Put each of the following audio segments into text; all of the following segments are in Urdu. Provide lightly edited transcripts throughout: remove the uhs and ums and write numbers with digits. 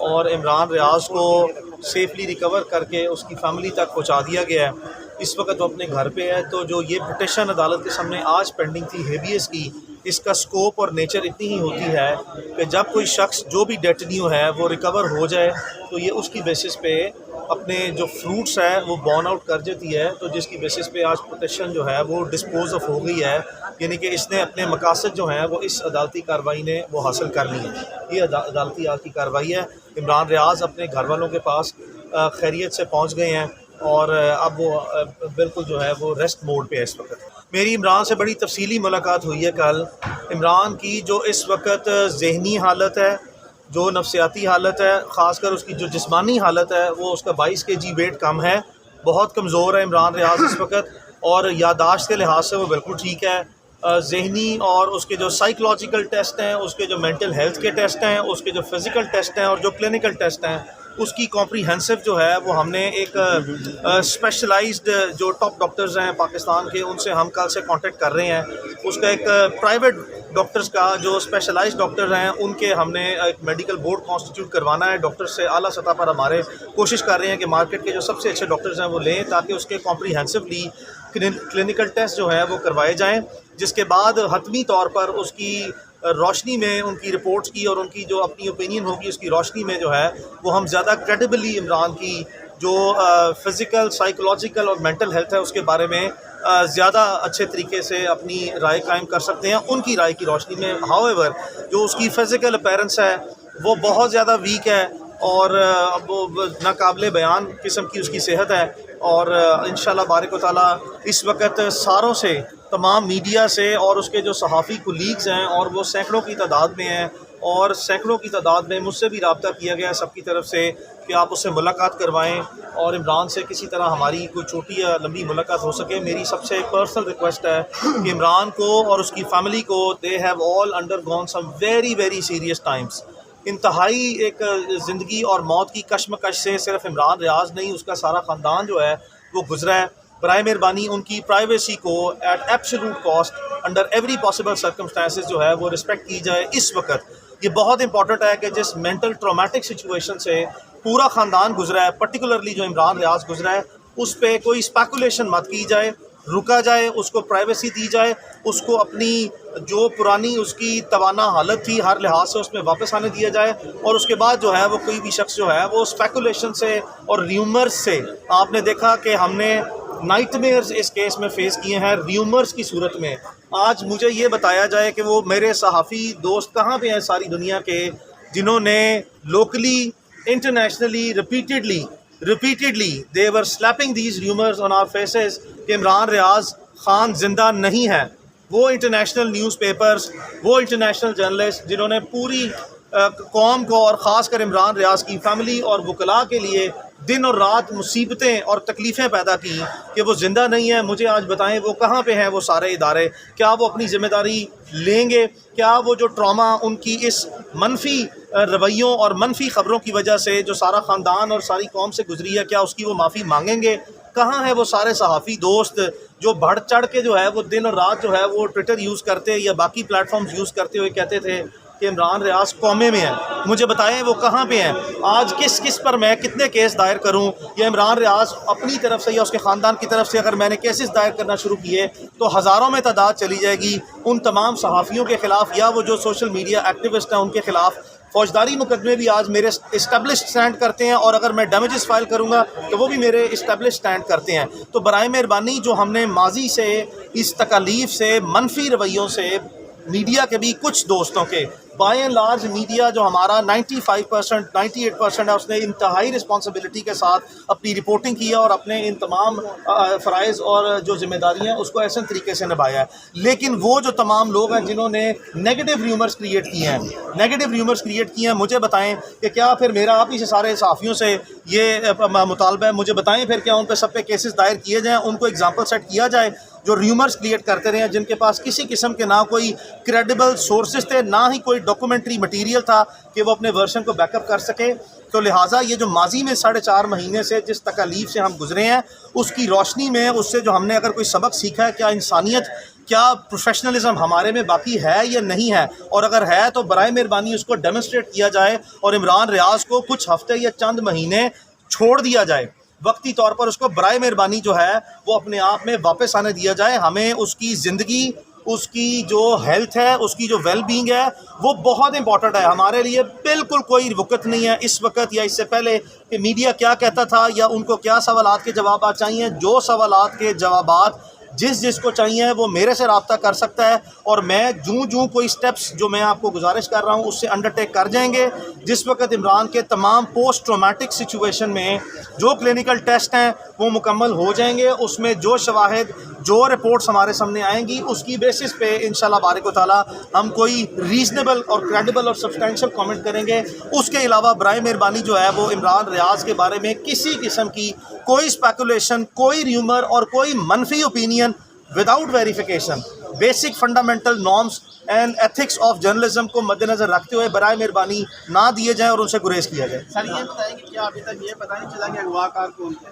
اور عمران ریاض کو سیفلی ریکور کر کے اس کی فیملی تک پہنچا دیا گیا ہے۔ اس وقت وہ اپنے گھر پہ ہے۔ تو جو یہ پٹیشن عدالت کے سامنے آج پینڈنگ تھی ہیبیس کی، اس کا سکوپ اور نیچر اتنی ہی ہوتی ہے کہ جب کوئی شخص جو بھی ڈیٹنیو ہے وہ ریکور ہو جائے تو یہ اس کی بیسس پہ اپنے جو فروٹس ہے وہ بورن آؤٹ کر دیتی ہے، تو جس کی بیسس پہ آج پٹیشن جو ہے وہ ڈسپوز آف ہو گئی ہے، یعنی کہ اس نے اپنے مقاصد جو ہیں وہ اس عدالتی کارروائی نے وہ حاصل کر لی ہے۔ یہ عدالتی آج کی کارروائی ہے۔ عمران ریاض اپنے گھر والوں کے پاس خیریت سے پہنچ گئے ہیں اور اب وہ بالکل جو ہے وہ ریسٹ موڈ پہ ہے اس وقت۔ میری عمران سے بڑی تفصیلی ملاقات ہوئی ہے کل۔ عمران کی جو اس وقت ذہنی حالت ہے، جو نفسیاتی حالت ہے، خاص کر اس کی جو جسمانی حالت ہے، وہ اس کا 22 kg ویٹ کم ہے، بہت کمزور ہے عمران ریاض اس وقت، اور یادداشت کے لحاظ سے وہ بالکل ٹھیک ہے۔ ذہنی اور اس کے جو سائیکولوجیکل ٹیسٹ ہیں، اس کے جو مینٹل ہیلتھ کے ٹیسٹ ہیں، اس کے جو فزیکل ٹیسٹ ہیں اور جو کلینکل ٹیسٹ ہیں، اس کی کمپریہنسو جو ہے وہ ہم نے ایک اسپیشلائزڈ جو ٹاپ ڈاکٹرز ہیں پاکستان کے، ان سے ہم کل سے کانٹیکٹ کر رہے ہیں۔ اس کا ایک پرائیویٹ ڈاکٹرز کا جو اسپیشلائزڈ ڈاکٹر ہیں ان کے ہم نے ایک میڈیکل بورڈ کانسٹیٹیوٹ کروانا ہے۔ ڈاکٹر سے اعلیٰ سطح پر ہمارے کوشش کر رہے ہیں کہ مارکیٹ کے جو سب سے اچھے ڈاکٹرز ہیں وہ لیں، تاکہ اس کے کمپریہنسولی کلینکل ٹیسٹ جو ہے وہ کروائے جائیں، جس کے بعد حتمی طور پر اس کی روشنی میں ان کی رپورٹس کی اور ان کی جو اپنی اوپینین ہوگی اس کی روشنی میں جو ہے وہ ہم زیادہ کریڈیبلی عمران کی جو فزیکل، سائیکولوجیکل اور مینٹل ہیلتھ ہے اس کے بارے میں زیادہ اچھے طریقے سے اپنی رائے قائم کر سکتے ہیں ان کی رائے کی روشنی میں۔ ہاؤ ایور جو اس کی فزیکل اپیرنس ہے وہ بہت زیادہ ویک ہے اور وہ ناقابل بیان قسم کی اس کی صحت ہے، اور انشاءاللہ بارک و تعالیٰ اس وقت ساروں سے، تمام میڈیا سے اور اس کے جو صحافی کولیگز ہیں، اور وہ سینکڑوں کی تعداد میں ہیں اور سینکڑوں کی تعداد میں مجھ سے بھی رابطہ کیا گیا ہے سب کی طرف سے کہ آپ اس سے ملاقات کروائیں اور عمران سے کسی طرح ہماری کوئی چھوٹی یا لمبی ملاقات ہو سکے۔ میری سب سے پرسنل ریکویسٹ ہے کہ عمران کو اور اس کی فیملی کو، they have all undergone some very very serious times, انتہائی ایک زندگی اور موت کی کشمکش سے صرف عمران ریاض نہیں، اس کا سارا خاندان جو ہے وہ گزرا ہے۔ برائے مہربانی ان کی پرائیویسی کو at absolute cost under every possible circumstances جو ہے وہ رسپیکٹ کی جائے اس وقت۔ یہ بہت امپورٹنٹ ہے کہ جس مینٹل ٹرامیٹک سچویشن سے پورا خاندان گزرا ہے، پرٹیکولرلی جو عمران ریاض گزرا ہے، اس پہ کوئی اسپیکولیشن مت کی جائے، رکا جائے، اس کو پرائیویسی دی جائے، اس کو اپنی جو پرانی اس کی توانا حالت تھی ہر لحاظ سے اس میں واپس آنے دیا جائے، اور اس کے بعد جو ہے وہ کوئی بھی شخص جو ہے وہ اسپیکولیشن سے اور ریومرز سے، آپ نے دیکھا کہ ہم نے نائٹ میئرز اس کیس میں فیس کیے ہیں ریومرز کی صورت میں۔ آج مجھے یہ بتایا جائے کہ وہ میرے صحافی دوست کہاں پہ ہیں ساری دنیا کے، جنہوں نے locally, internationally, repeatedly they were slapping these rumors on our faces کہ عمران ریاض خان زندہ نہیں ہے۔ وہ انٹرنیشنل نیوز پیپرز، وہ انٹرنیشنل جرنلسٹ جنہوں نے پوری قوم کو اور خاص کر عمران ریاض کی فیملی اور وکلاء کے لیے دن اور رات مصیبتیں اور تکلیفیں پیدا کی کہ وہ زندہ نہیں ہیں، مجھے آج بتائیں وہ کہاں پہ ہیں وہ سارے ادارے؟ کیا وہ اپنی ذمہ داری لیں گے؟ کیا وہ جو ٹراما ان کی اس منفی رویوں اور منفی خبروں کی وجہ سے جو سارا خاندان اور ساری قوم سے گزری ہے، کیا اس کی وہ معافی مانگیں گے؟ کہاں ہے وہ سارے صحافی دوست جو بڑھ چڑھ کے جو ہے وہ دن اور رات جو ہے وہ ٹویٹر یوز کرتے یا باقی پلیٹ فارمز یوز کرتے ہوئے کہتے تھے کہ عمران ریاض کومے میں ہیں؟ مجھے بتائیں وہ کہاں پہ ہیں آج؟ کس پر میں کتنے کیس دائر کروں؟ یا عمران ریاض اپنی طرف سے یا اس کے خاندان کی طرف سے اگر میں نے کیسز دائر کرنا شروع کیے تو ہزاروں میں تعداد چلی جائے گی ان تمام صحافیوں کے خلاف یا وہ جو سوشل میڈیا ایکٹیوسٹ ہیں ان کے خلاف۔ فوجداری مقدمے بھی آج میرے اسٹیبلشڈ اسٹینڈ کرتے ہیں، اور اگر میں ڈیمیجز فائل کروں گا تو وہ بھی میرے اسٹیبلشڈ اسٹینڈ کرتے ہیں۔ تو برائے مہربانی جو ہم نے ماضی سے اس تکالیف سے، منفی رویوں سے، میڈیا کے بھی کچھ دوستوں کے، بائی اینڈ لارج میڈیا جو ہمارا 95%، 98% ہے، اس نے انتہائی رسپانسبلٹی کے ساتھ اپنی رپورٹنگ کیا اور اپنے ان تمام فرائض اور جو ذمہ داریاں اس کو ایسے طریقے سے نبھایا ہے۔ لیکن وہ جو تمام لوگ ہیں جنہوں نے نیگیٹو ریومرز کریٹ کیے ہیں، مجھے بتائیں کہ کیا پھر میرا آپ ہی سے سارے صحافیوں سے یہ مطالبہ ہے، مجھے بتائیں پھر کیا ان پہ سب پہ کیسز دائر کیے جائیں، ان کو ایگزامپل سیٹ کیا جائے جو ریومرز کریٹ کرتے رہے ہیں، جن کے پاس کسی قسم کے نہ کوئی کریڈیبل سورسز تھے، نہ ہی کوئی ڈاکومنٹری مٹیریل تھا کہ وہ اپنے ورشن کو بیک اپ کر سکے۔ تو لہٰذا یہ جو ماضی میں 4.5 مہینے سے جس تکالیف سے ہم گزرے ہیں، اس کی روشنی میں، اس سے جو ہم نے اگر کوئی سبق سیکھا ہے، کیا انسانیت کیا پروفیشنلزم ہمارے میں باقی ہے یا نہیں ہے، اور اگر ہے تو برائے مہربانی اس کو ڈیمونسٹریٹ کیا جائے اور عمران ریاض کو کچھ ہفتے یا چند مہینے چھوڑ دیا جائے وقتی طور پر، اس کو برائے مہربانی جو ہے وہ اپنے آپ میں واپس آنے دیا جائے. ہمیں اس کی زندگی، اس کی جو ہیلتھ ہے، اس کی جو ویل بینگ ہے وہ بہت امپورٹنٹ ہے. ہمارے لیے بالکل کوئی وقت نہیں ہے اس وقت یا اس سے پہلے کہ میڈیا کیا کہتا تھا یا ان کو کیا سوالات کے جوابات چاہیے. جو سوالات کے جوابات جس کو چاہیے وہ میرے سے رابطہ کر سکتا ہے، اور میں جوں کوئی سٹیپس جو میں آپ کو گزارش کر رہا ہوں اس سے انڈرٹیک کر جائیں گے. جس وقت عمران کے تمام پوسٹ ٹرومیٹک سچویشن میں جو کلینکل ٹیسٹ ہیں وہ مکمل ہو جائیں گے، اس میں جو شواہد، جو رپورٹس ہمارے سامنے آئیں گی اس کی بیسس پہ انشاءاللہ بارک و تعالیٰ ہم کوئی ریزنیبل اور کریڈیبل اور سبسٹینشیل کامنٹ کریں گے. اس کے علاوہ برائے مہربانی جو ہے وہ عمران ریاض کے بارے میں کسی قسم کی کوئی اسپیکولیشن، کوئی ریومر اور کوئی منفی opinion without verification basic fundamental norms and ethics of journalism کو مد نظر رکھتے ہوئے برائے مہربانی نہ دیے جائیں اور ان سے گریز کیا جائے. سر یہ بتائیں کہ کیا ابھی تک یہ پتہ نہیں چلا کہ اغوا کار کون تھے؟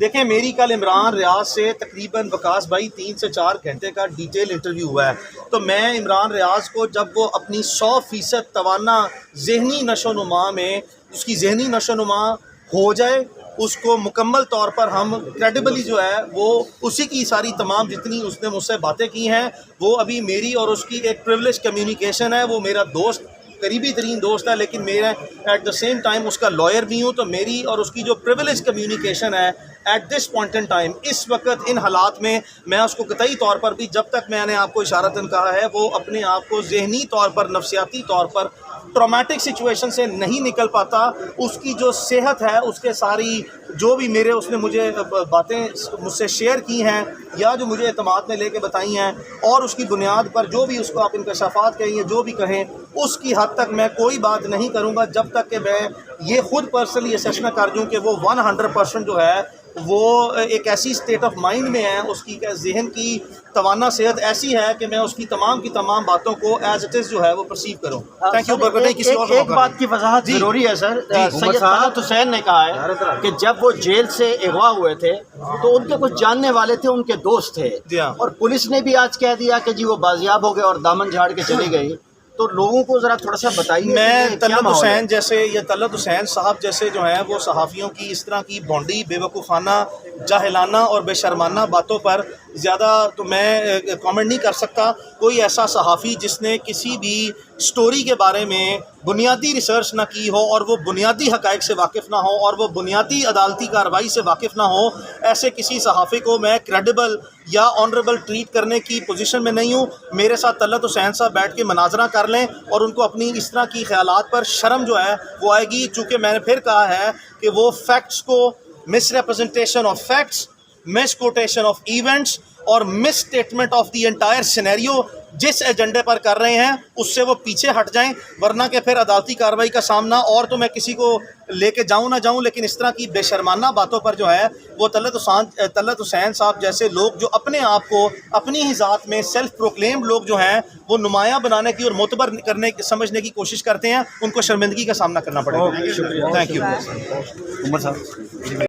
دیکھیں، میری کل عمران ریاض سے تقریباً وکاس بھائی 3 سے 4 گھنٹے کا ڈیٹیل انٹرویو ہوا ہے. تو میں عمران ریاض کو جب وہ اپنی 100% توانا ذہنی نشو و نما میں اس کی ذہنی نشو و نما ہو جائے، اس کو مکمل طور پر ہم کریڈیبلی جو ہے وہ اسی کی ساری تمام جتنی اس نے مجھ سے باتیں کی ہیں وہ ابھی میری اور اس کی ایک پریولیج کمیونیکیشن ہے. وہ میرا دوست، قریبی ترین دوست ہے، لیکن میرا ایٹ دا سیم ٹائم اس کا لائر بھی ہوں. تو میری اور اس کی جو پریولیج کمیونیکیشن ہے at this point in time, اس وقت ان حالات میں اس کو قطعی طور پر بھی، جب تک میں نے آپ کو اشارتاً کہا ہے وہ اپنے آپ کو ذہنی طور پر، نفسیاتی طور پر ٹرامیٹک سچویشن سے نہیں نکل پاتا. اس کی جو صحت ہے، اس کے ساری جو بھی اس نے مجھے باتیں مجھ سے شیئر کی ہیں یا جو مجھے اعتماد میں لے کے بتائی ہیں، اور اس کی بنیاد پر جو بھی اس کو آپ انکشافات کہیں یا جو بھی کہیں، اس کی حد تک میں کوئی بات نہیں کروں گا جب تک کہ میں یہ خود پرسنلی اسیس نہ کر دوں کہ وہ 100% جو ہے وہ ایک ایسی اسٹیٹ آف مائنڈ میں ہے، اس کی ذہن کی توانا صحت ایسی ہے کہ میں اس کی تمام باتوں کو ایز اٹ از جو ہے وہ پرسیو کروں. Thank you. ایک بات کی وضاحت ضروری ہے سر. سید طلعت حسین نے کہا ہے کہ جب وہ جیل سے اغوا ہوئے تھے تو ان کے کچھ جاننے والے تھے، ان کے دوست تھے، اور پولیس نے بھی آج کہہ دیا کہ جی وہ بازیاب ہو گئے اور دامن جھاڑ کے چلی گئی. تو لوگوں کو ذرا تھوڑا سا بتائیے. میں طلعت حسین جیسے یا طلعت حسین صاحب جیسے جو ہیں وہ صحافیوں کی اس طرح کی بھونڈی، بے وقوفانہ، جاہلانہ اور بے شرمانہ باتوں پر زیادہ تو میں کامنٹ نہیں کر سکتا. کوئی ایسا صحافی جس نے کسی بھی سٹوری کے بارے میں بنیادی ریسرچ نہ کی ہو اور وہ بنیادی حقائق سے واقف نہ ہو اور وہ بنیادی عدالتی کارروائی سے واقف نہ ہو، ایسے کسی صحافی کو میں کریڈیبل یا آنریبل ٹریٹ کرنے کی پوزیشن میں نہیں ہوں. میرے ساتھ طلعت حسین صاحب بیٹھ کے مناظرہ کر لیں اور ان کو اپنی اس طرح کی خیالات پر شرم جو ہے وہ آئے گی. چونکہ میں نے پھر کہا ہے کہ وہ فیکٹس کو، misrepresentation of facts, misquotation of events اور misstatement of the entire scenario جس ایجنڈے پر کر رہے ہیں اس سے وہ پیچھے ہٹ جائیں، ورنہ کہ پھر عدالتی کارروائی کا سامنا. اور تو میں کسی کو لے کے جاؤں نہ جاؤں، لیکن اس طرح کی بے شرمانہ باتوں پر جو ہے وہ طلعت حسین صاحب جیسے لوگ جو اپنے آپ کو اپنی ہی ذات میں سیلف پروکلیمڈ لوگ جو ہیں وہ نمایاں بنانے کی اور معتبر کرنے سمجھنے کی کوشش کرتے ہیں، ان کو شرمندگی کا سامنا کرنا پڑے گا. Thank you. عمر صاحب.